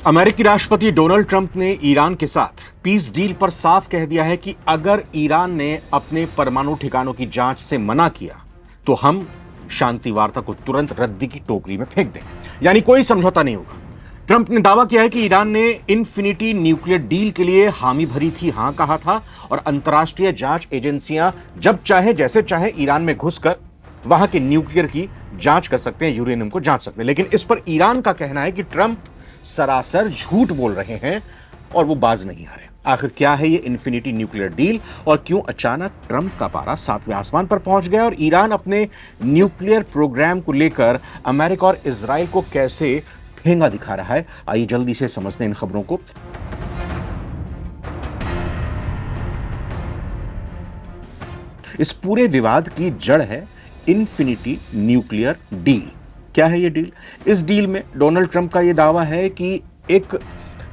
अमेरिकी राष्ट्रपति Donald Trump ने ईरान के साथ पीस डील पर साफ कह दिया है कि अगर ईरान ने अपने परमाणु ठिकानों की जांच से मना किया तो हम शांति वार्ता को तुरंत रद्दी की टोकरी में फेंक देंगे, यानी कोई समझौता नहीं होगा। ट्रंप ने दावा किया है कि ईरान ने इन्फिनिटी न्यूक्लियर डील के लिए हामी भरी थी, हां कहा था, और अंतर्राष्ट्रीय जांच एजेंसियां जब चाहे जैसे चाहे ईरान में घुसकर वहां के न्यूक्लियर की जांच कर सकते हैं, यूरेनियम को जांच सकते हैं। लेकिन इस पर ईरान का कहना है कि ट्रंप सरासर झूठ बोल रहे हैं और वो बाज नहीं आ रहे। आखिर क्या है ये इन्फिनिटी न्यूक्लियर डील और क्यों अचानक ट्रंप का पारा 7वें आसमान पर पहुंच गया, और ईरान अपने न्यूक्लियर प्रोग्राम को लेकर अमेरिका और इजराइल को कैसे ठेंगा दिखा रहा है, आइए जल्दी से समझते हैं इन खबरों को। इस पूरे विवाद की जड़ है इन्फिनिटी न्यूक्लियर डील। क्या है ये डील? इस डील में डोनाल्ड ट्रंप का ये दावा है कि एक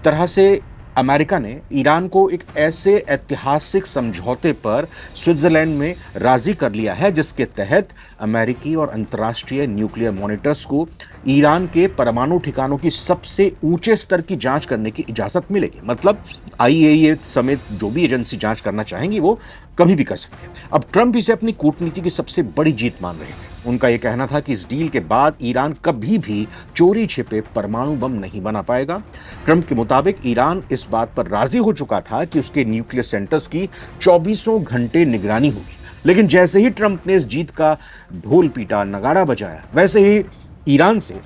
तरह से अमेरिका ने ईरान को एक ऐसे ऐतिहासिक समझौते पर स्विट्जरलैंड में राजी कर लिया है जिसके तहत अमेरिकी और अंतर्राष्ट्रीय न्यूक्लियर मॉनिटर्स को ईरान के परमाणु ठिकानों की सबसे ऊंचे स्तर की जांच करने की इजाजत मिलेगी। मतलब आईएईए समेत जो भी एजेंसी जांच करना चाहेंगी वो कभी भी कर सकते हैं। अब ट्रंप इसे अपनी कूटनीति की सबसे बड़ी जीत मान रहे हैं। उनका यह कहना था कि इस डील के बाद ईरान कभी भी चोरी छिपे परमाणु बम नहीं बना पाएगा। ट्रंप के मुताबिक ईरान इस बात पर राजी हो चुका था कि उसके न्यूक्लियर सेंटर्स की 24 घंटे निगरानी होगी। लेकिन जैसे ही ट्रंप ने इस जीत का ढोल पीटा, नगाड़ा बजाया, वैसे ही ईरान से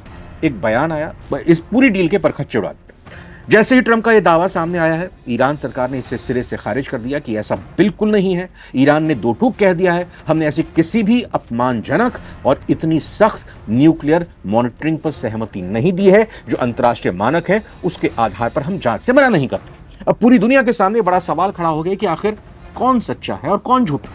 एक बयान आया, इस पूरी डील के परखच्चे उड़ा दिए। जैसे ही ट्रंप का यह दावा सामने आया है, ईरान सरकार ने इसे सिरे से खारिज कर दिया कि ऐसा बिल्कुल नहीं है। ईरान ने दो टूक कह दिया है, हमने ऐसी किसी भी अपमानजनक और इतनी सख्त न्यूक्लियर मॉनिटरिंग पर सहमति नहीं दी है जो अंतर्राष्ट्रीय मानक है, उसके आधार पर हम जांच से मना नहीं करते। अब पूरी दुनिया के सामने बड़ा सवाल खड़ा हो गया कि आखिर कौन सच्चा है और कौन झूठा।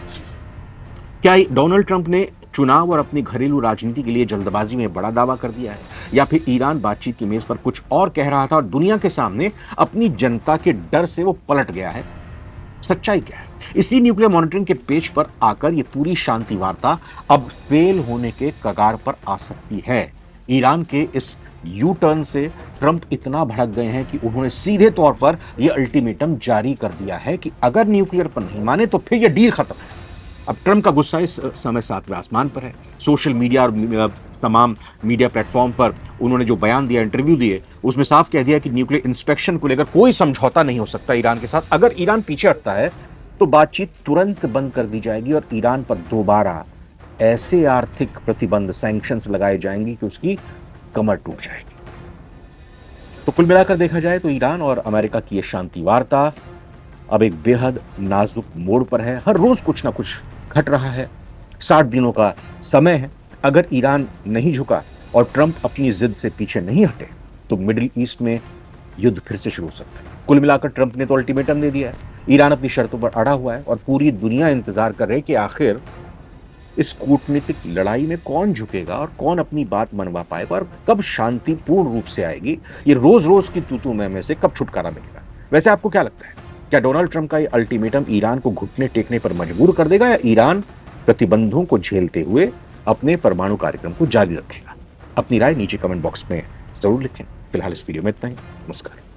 क्या डोनाल्ड ट्रंप ने चुनाव और अपनी घरेलू राजनीति के लिए जल्दबाजी में बड़ा दावा कर दिया है, या फिर ईरान बातचीत की मेज पर कुछ और कह रहा था और दुनिया के सामने अपनी जनता के डर से वो पलट गया है? सच्चाई क्या है? इसी न्यूक्लियर मॉनिटरिंग के पेज पर आकर ये पूरी शांति वार्ता अब फेल होने के कगार पर आ सकती है। ईरान के इस यू टर्न से ट्रंप इतना भड़क गए हैं कि उन्होंने सीधे तौर पर यह अल्टीमेटम जारी कर दिया है कि अगर न्यूक्लियर पर नहीं माने तो फिर यह डील खत्म है। अब ट्रंप का गुस्सा इस समय 7वें आसमान पर है। सोशल मीडिया और तमाम मीडिया प्लेटफॉर्म पर उन्होंने जो बयान दिया, इंटरव्यू दिए, उसमें साफ कह दिया कि न्यूक्लियर इंस्पेक्शन को लेकर कोई समझौता नहीं हो सकता ईरान के साथ। अगर ईरान पीछे हटता है तो बातचीत तुरंत बंद कर दी जाएगी और ईरान पर दोबारा ऐसे आर्थिक प्रतिबंध, सैंक्शंस लगाए जाएंगे कि उसकी कमर टूट जाएगी। तो कुल मिलाकर देखा जाए तो ईरान और अमेरिका की यह शांति वार्ता अब एक बेहद नाजुक मोड़ पर है। हर रोज कुछ ना कुछ घट रहा है। 60 दिनों का समय है। अगर ईरान नहीं झुका और ट्रंप अपनी जिद से पीछे नहीं हटे तो मिडिल ईस्ट में युद्ध फिर से शुरू हो सकता है। कुल मिलाकर ट्रंप ने तो अल्टीमेटम दे दिया है, ईरान अपनी शर्तों पर अड़ा हुआ है और पूरी दुनिया इंतजार कर रही है कि आखिर इस कूटनीतिक लड़ाई में कौन झुकेगा और कौन अपनी बात मनवा पाएगा और कब शांति पूर्ण रूप से आएगी। ये रोज रोज की तू मैं से कब छुटकारा मिलेगा? वैसे आपको क्या लगता है? क्या डोनाल्ड ट्रंप का ये अल्टीमेटम ईरान को घुटने टेकने पर मजबूर कर देगा, या ईरान प्रतिबंधों को झेलते हुए अपने परमाणु कार्यक्रम को जारी रखेगा? अपनी राय नीचे कमेंट बॉक्स में जरूर लिखें। फिलहाल इस वीडियो में इतना ही। नमस्कार।